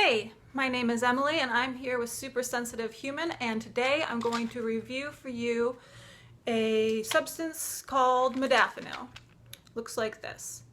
Hey, my name is Emily and I'm here with Super Sensitive Human, and today I'm going to review for you a substance called modafinil. Looks like this.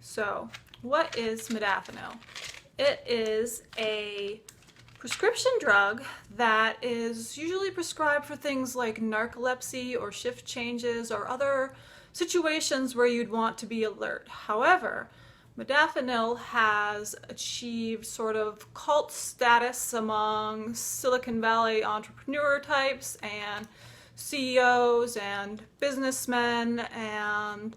So, what is modafinil? It is a prescription drug that is usually prescribed for things like narcolepsy or shift changes or other situations where you'd want to be alert. However, modafinil has achieved sort of cult status among Silicon Valley entrepreneur types and CEOs and businessmen, and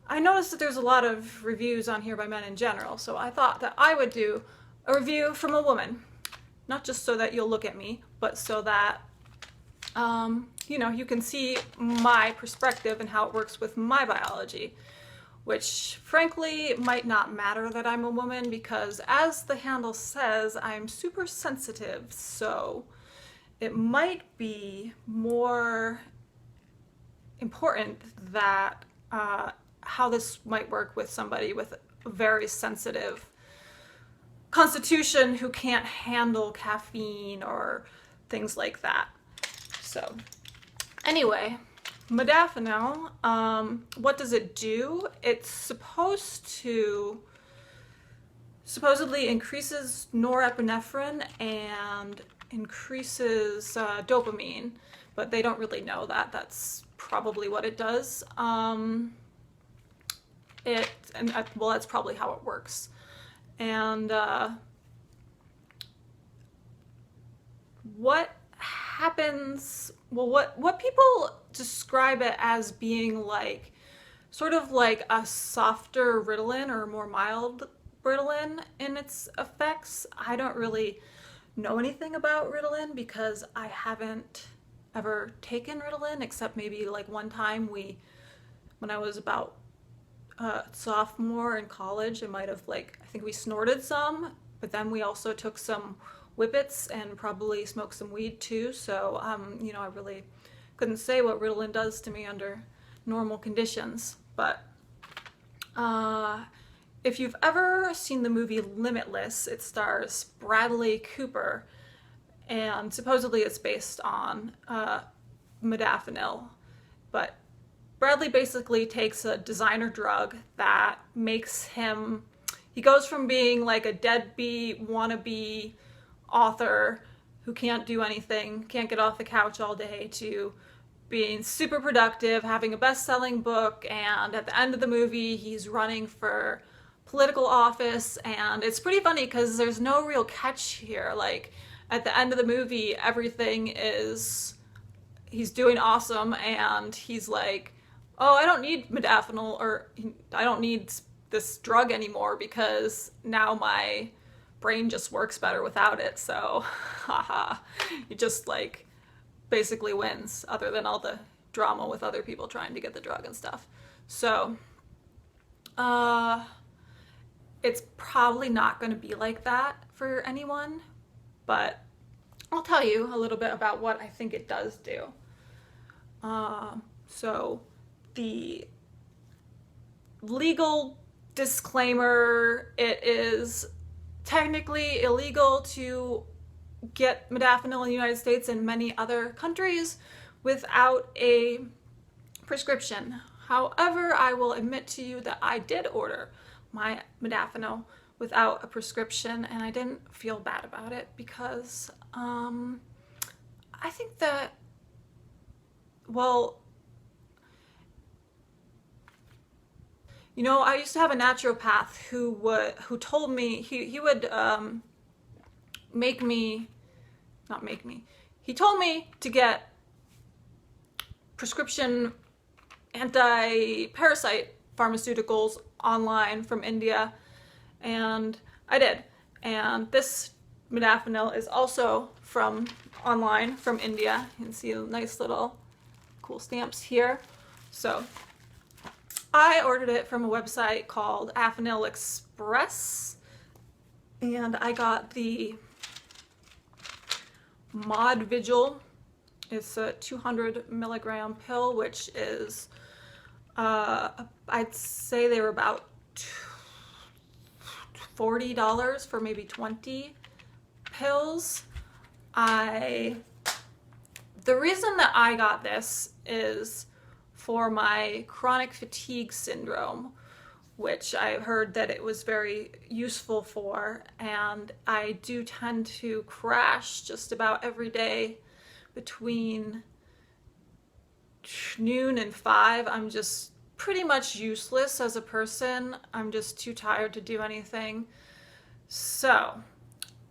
I noticed that there's a lot of reviews on here by men in general, so I thought that I would do a review from a woman. Not just so that you'll look at me, but so that you can see my perspective and how it works with my biology, which frankly might not matter that I'm a woman because, as the handle says, I'm super sensitive, so it might be more important that how this might work with somebody with a very sensitive constitution who can't handle caffeine or things like that. So anyway, modafinil, what does it do? It's supposedly increases norepinephrine and increases dopamine, but they don't really know that. That's probably what it does. Well, that's probably how it works. And what happens, well, what people describe it as being like, sort of like a softer Ritalin or more mild Ritalin in its effects. I don't really know anything about Ritalin because I haven't ever taken Ritalin, except maybe like one time when I was about sophomore in college, I might have I think we snorted some, but then we also took some whippets and probably smoked some weed too. So I really couldn't say what Ritalin does to me under normal conditions. But if you've ever seen the movie Limitless, it stars Bradley Cooper, and supposedly it's based on modafinil. But Bradley basically takes a designer drug that makes him, he goes from being like a deadbeat wannabe author who can't do anything, can't get off the couch all day, to being super productive, having a best-selling book, and at the end of the movie he's running for political office. And it's pretty funny because there's no real catch here. Like, at the end of the movie, everything is, he's doing awesome, and he's like, oh, I don't need modafinil, or I don't need this drug anymore because now my brain just works better without it. So, haha, he just basically wins, other than all the drama with other people trying to get the drug and stuff. So, it's probably not going to be like that for anyone, but I'll tell you a little bit about what I think it does do. So the legal disclaimer: it is technically illegal to get modafinil in the United States and many other countries without a prescription. However, I will admit to you that I did order my modafinil without a prescription, and I didn't feel bad about it because I think that, well, I used to have a naturopath who told me he would he told me to get prescription anti-parasite pharmaceuticals online from India, and I did. And this modafinil is also from online from India. You can see the nice little cool stamps here. So I ordered it from a website called Afinil Express, and I got the modvigil. It's a 200 milligram pill, which is, I'd say they were about $40 for maybe 20. pills, the reason that I got this is for my chronic fatigue syndrome, which I heard that it was very useful for, and I do tend to crash just about every day between noon and 5. I'm just pretty much useless as a person. I'm just too tired to do anything. So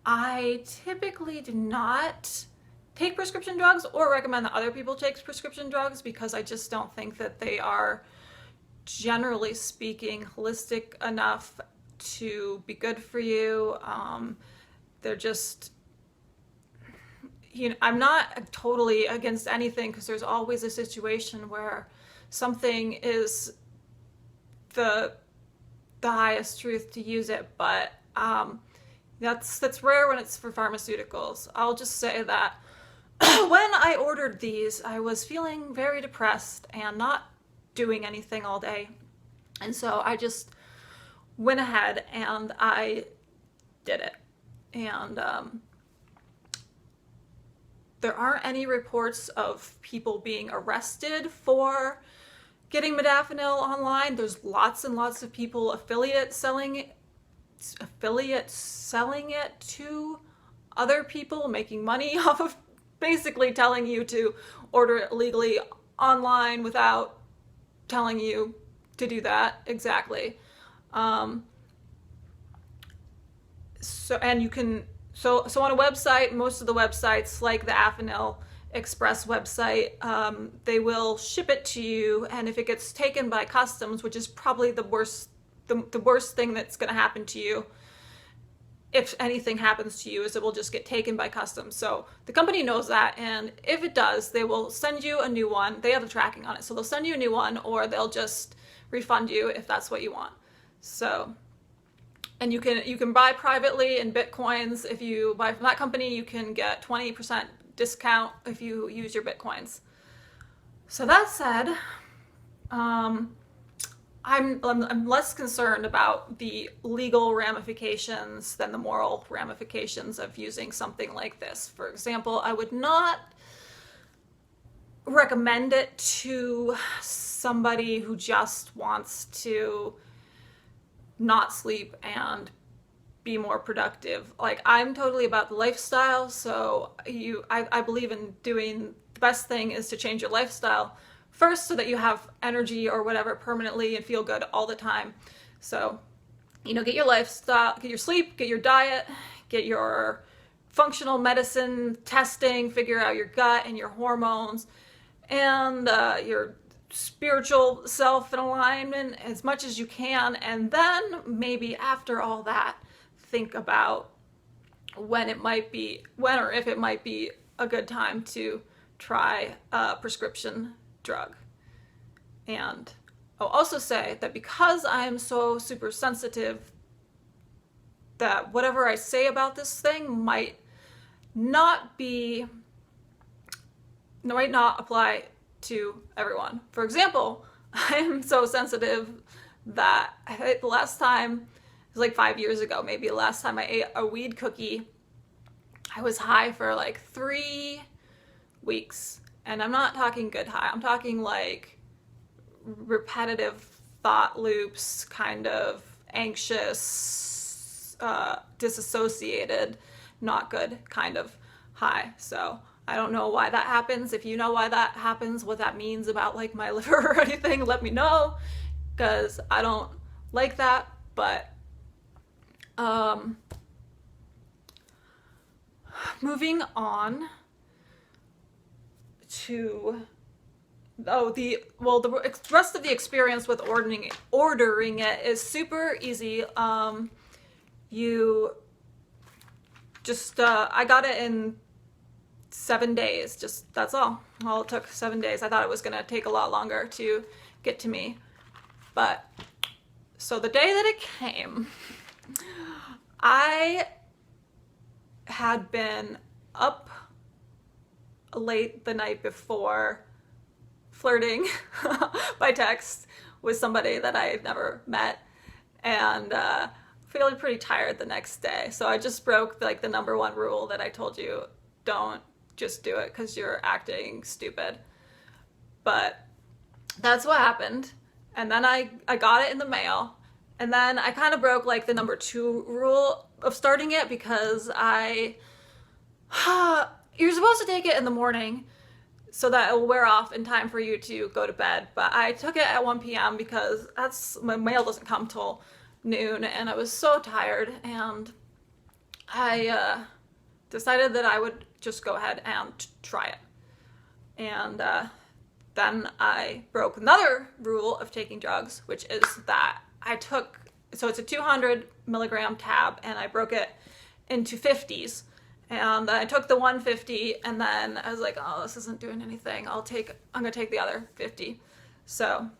I typically do not take prescription drugs or recommend that other people take prescription drugs because I just don't think that they are, generally speaking, holistic enough to be good for you. They're just, I'm not totally against anything because there's always a situation where something is the highest truth to use it, but that's rare when it's for pharmaceuticals. I'll just say that when I ordered these, I was feeling very depressed and not doing anything all day. And so I just went ahead and I did it. And there aren't any reports of people being arrested for getting modafinil online. There's lots and lots of people affiliate selling it to other people, making money off of basically telling you to order it legally online without telling you to do that exactly. So on a website, most of the websites like the Afinil Express website, they will ship it to you, and if it gets taken by customs, which is probably the worst thing that's going to happen to you, if anything happens to you, is it will just get taken by customs. So the company knows that, and if it does, they will send you a new one. They have the tracking on it, so they'll send you a new one, or they'll just refund you if that's what you want. So, and you can buy privately in Bitcoins. If you buy from that company, you can get 20% discount if you use your Bitcoins. So that said, I'm less concerned about the legal ramifications than the moral ramifications of using something like this. For example, I would not recommend it to somebody who just wants to not sleep and be more productive. Like, I'm totally about the lifestyle, so I believe in doing, the best thing is to change your lifestyle first so that you have energy or whatever permanently and feel good all the time. So, get your lifestyle, get your sleep, get your diet, get your functional medicine testing, figure out your gut and your hormones, and your spiritual self in alignment as much as you can. And then maybe after all that, think about when or if it might be a good time to try a prescription drug. And I'll also say that because I am so super sensitive, that whatever I say about this thing might not apply to everyone. For example, I'm so sensitive that I think the last time, it was like 5 years ago, maybe the last time I ate a weed cookie, I was high for like 3 weeks. And I'm not talking good high. I'm talking like repetitive thought loops, kind of anxious, disassociated, not good kind of high. So I don't know why that happens. If you know why that happens, what that means about like my liver or anything, let me know, because I don't like that. But moving on to the rest of the experience with ordering it is super easy. You just I got it in 7 days. Just that's all it took, 7 days. I thought it was gonna take a lot longer to get to me, but so the day that it came, I had been up late the night before flirting by text with somebody that I had never met, and feeling pretty tired the next day. So I just broke like the number one rule that I told you, don't just do it because you're acting stupid. But that's what happened. And then I got it in the mail. And then I kind of broke like the number two rule of starting it because you're supposed to take it in the morning so that it will wear off in time for you to go to bed. But I took it at 1 p.m. because my mail doesn't come till noon, and I was so tired, and I decided that I would just go ahead and try it. And then I broke another rule of taking drugs, which is that so it's a 200 milligram tab, and I broke it into 50s. And I took the 150, and then I was like, oh, this isn't doing anything. I'm gonna take the other 50. So,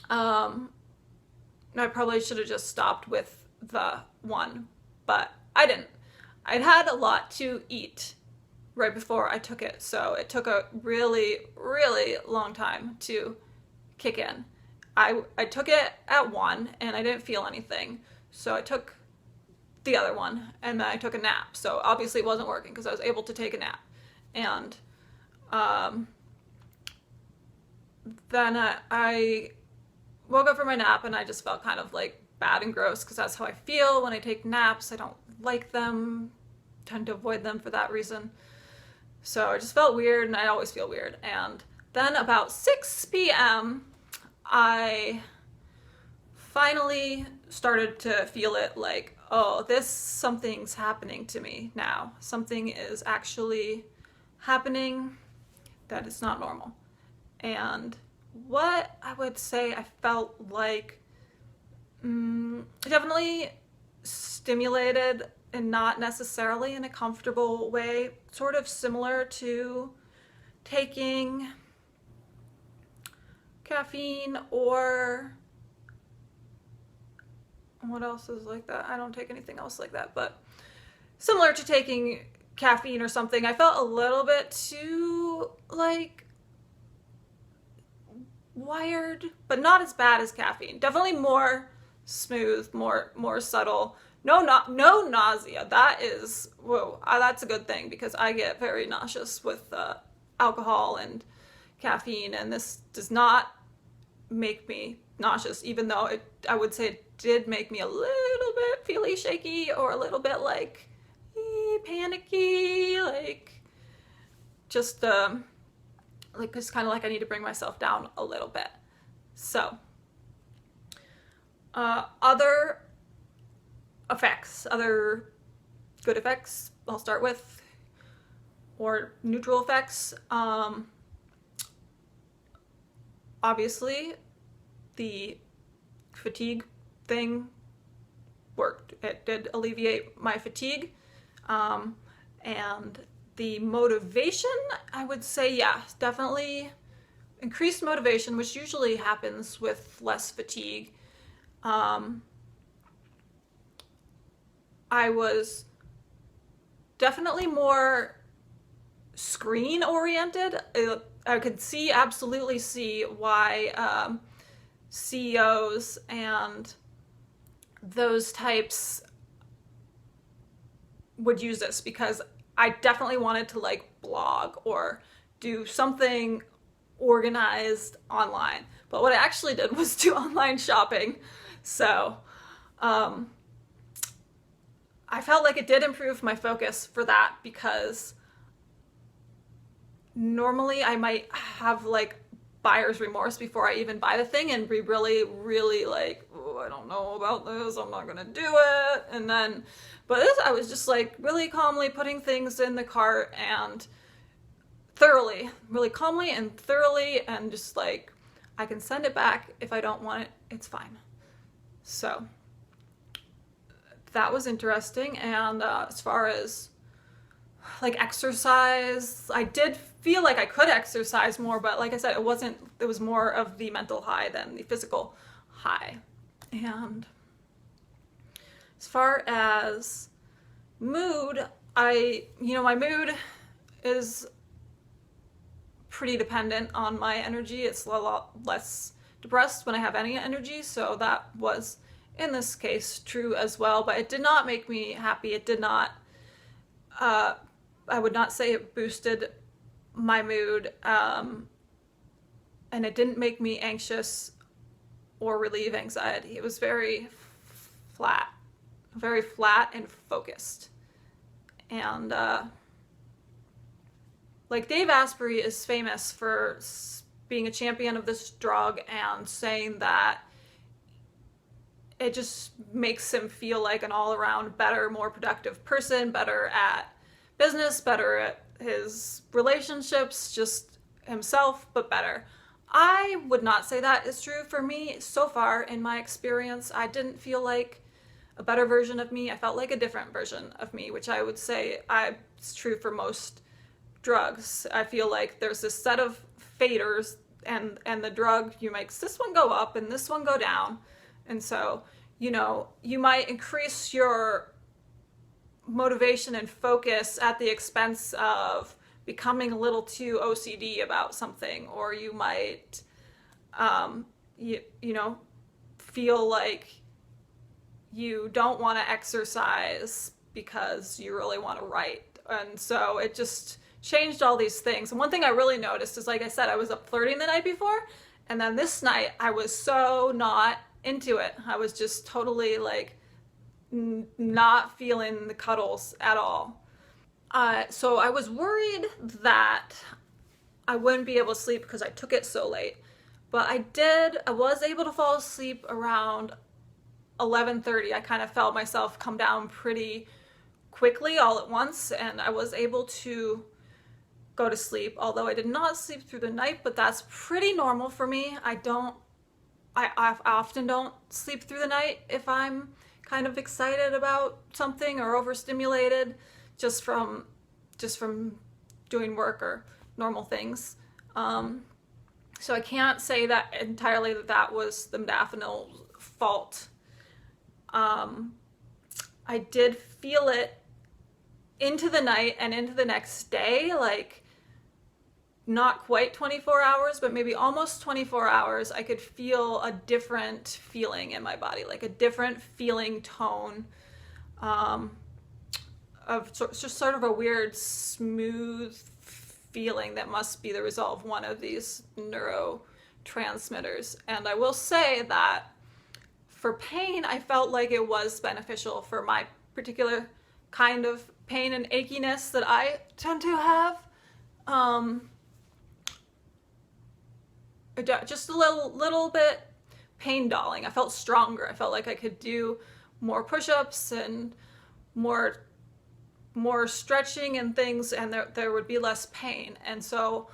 I probably should have just stopped with the one, but I didn't. I'd had a lot to eat right before I took it, so it took a really, really long time to kick in. I took it at 1, and I didn't feel anything, so I took the other one, and then I took a nap. So obviously it wasn't working because I was able to take a nap. And then I woke up from my nap, and I just felt kind of like bad and gross because that's how I feel when I take naps. I don't like them, tend to avoid them for that reason. So I just felt weird, and I always feel weird. And then about 6 p.m. I finally started to feel it like, oh, something's happening to me now. Something is actually happening that is not normal. And what I would say I felt like, definitely stimulated and not necessarily in a comfortable way, sort of similar to taking caffeine, or what else is like that? I don't take anything else like that, but similar to taking caffeine or something. I felt a little bit too like wired, but not as bad as caffeine. Definitely more smooth, more subtle. No nausea. That's a good thing because I get very nauseous with alcohol and caffeine, and this does not make me nauseous, even though I would say it did make me a little bit feely shaky, or a little bit like panicky, like just kind of like I need to bring myself down a little bit. So other good effects I'll start with, or neutral effects. Obviously the fatigue thing worked. It did alleviate my fatigue. And the motivation, I would say, yeah, definitely increased motivation, which usually happens with less fatigue. I was definitely more screen oriented. I could absolutely see why CEOs and those types would use this, because I definitely wanted to like blog or do something organized online. But what I actually did was do online shopping. So I felt like it did improve my focus for that, because normally I might have like buyer's remorse before I even buy the thing and be really, really like, oh, I don't know about this, I'm not gonna do it. And then, but this, I was just like really calmly putting things in the cart, and really calmly and thoroughly, and just like, I can send it back if I don't want it, it's fine. So that was interesting. And as far as like exercise, I did feel like I could exercise more, but like I said, it was more of the mental high than the physical high. And as far as mood, my mood is pretty dependent on my energy. It's a lot less depressed when I have any energy, so that was in this case true as well, but it did not make me happy. It did not, I would not say it boosted my mood, and it didn't make me anxious or relieve anxiety. It was flat, very flat and focused. And like Dave Asprey is famous for being a champion of this drug and saying that it just makes him feel like an all-around better, more productive person, better at business, better at his relationships, just himself, but better. I would not say that is true for me. So far in my experience, I didn't feel like a better version of me. I felt like a different version of me, which I would say is true for most drugs. I feel like there's this set of faders, and the drug, you makes this one go up and this one go down. And so, you might increase your motivation and focus at the expense of becoming a little too OCD about something, or you might, feel like you don't want to exercise because you really want to write. And so it just changed all these things. And one thing I really noticed is, like I said, I was up flirting the night before, and then this night I was so not into it. I was just totally like not feeling the cuddles at all. So I was worried that I wouldn't be able to sleep because I took it so late. But I was able to fall asleep around 11:30. I kind of felt myself come down pretty quickly all at once, and I was able to go to sleep, although I did not sleep through the night, but that's pretty normal for me. I often don't sleep through the night if I'm kind of excited about something or overstimulated just from doing work or normal things. So I can't say that entirely that was the modafinil's fault. I did feel it into the night and into the next day, like not quite 24 hours, but maybe almost 24 hours. I could feel a different feeling in my body, like a different feeling tone, of just sort of a weird smooth feeling that must be the result of one of these neurotransmitters. And I will say that for pain, I felt like it was beneficial for my particular kind of pain and achiness that I tend to have. Just a little bit pain dulling. I felt stronger. I felt like I could do more push-ups and more stretching and things, and there would be less pain. And so,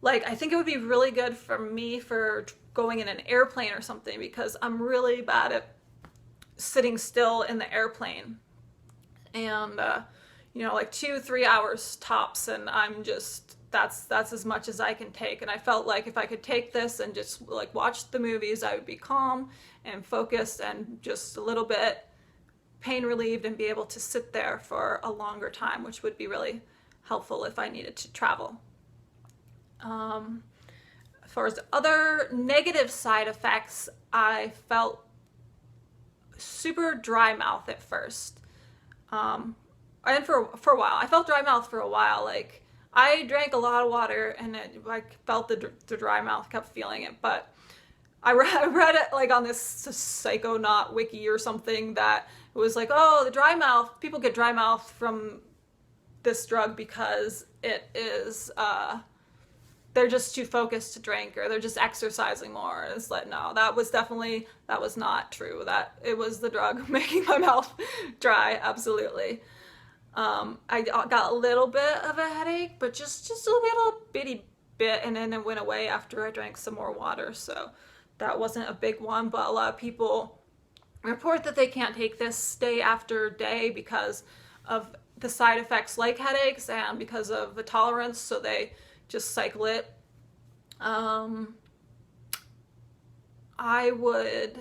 like, I think it would be really good for me for going in an airplane or something, because I'm really bad at sitting still in the airplane. And like 2-3 hours tops, and I'm just that's as much as I can take. And I felt like if I could take this and just like watch the movies, I would be calm and focused and just a little bit pain relieved and be able to sit there for a longer time, which would be really helpful if I needed to travel. As far as other negative side effects, I felt super dry mouth at first. And for a while, I felt dry mouth for a while. Like, I drank a lot of water, and I felt the dry mouth, kept feeling it. But I read it like on this Psychonaut wiki or something, that it was like, oh, the dry mouth, people get dry mouth from this drug because it is, they're just too focused to drink, or they're just exercising more. It's like, no, that was not true. That it was the drug making my mouth dry, absolutely. I got a little bit of a headache, but just a little bitty bit, and then it went away after I drank some more water. So that wasn't a big one, but a lot of people report that they can't take this day after day because of the side effects like headaches and because of the tolerance, so they just cycle it. I would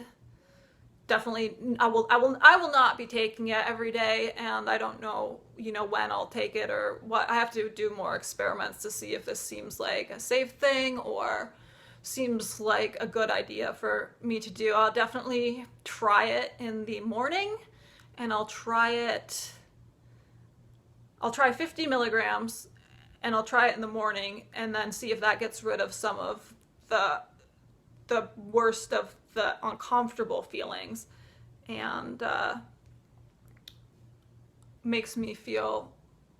definitely, I will not be taking it every day, and I don't know, when I'll take it or what. I have to do more experiments to see if this seems like a safe thing or seems like a good idea for me to do. I'll definitely try it in the morning, and I'll try 50 milligrams, and I'll try it in the morning, and then see if that gets rid of some of the worst of the uncomfortable feelings, and makes me feel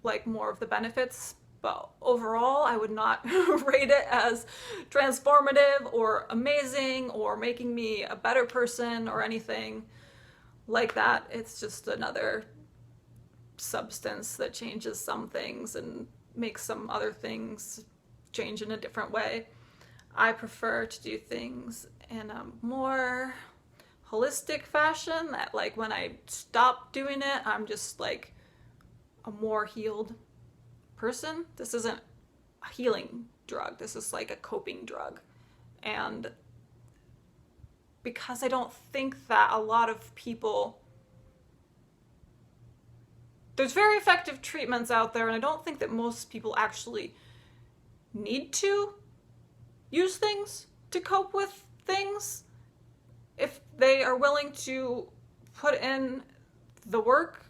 like more of the benefits. But overall, I would not rate it as transformative or amazing or making me a better person or anything like that. It's just another substance that changes some things and makes some other things change in a different way. I prefer to do things in a more holistic fashion, that like when I stop doing it, I'm just like a more healed person. This isn't a healing drug. This is like a coping drug. And because I don't think that a lot of people, there's very effective treatments out there, and I don't think that most people actually need to use things to cope with things if they are willing to put in the work.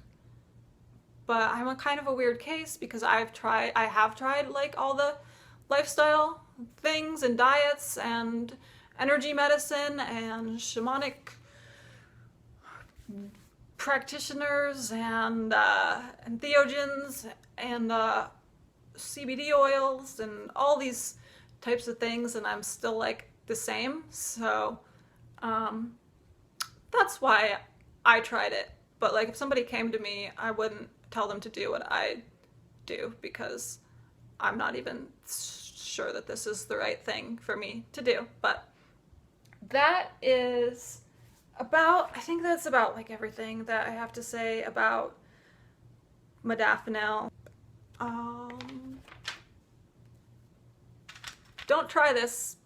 But I'm a kind of a weird case because I have tried like all the lifestyle things and diets and energy medicine and shamanic practitioners and entheogens and CBD oils and all these types of things, and I'm still like the same. So that's why I tried it. But like if somebody came to me, I wouldn't tell them to do what I do because I'm not even sure that this is the right thing for me to do. But that is about, I think that's about like everything that I have to say about modafinil. Don't try this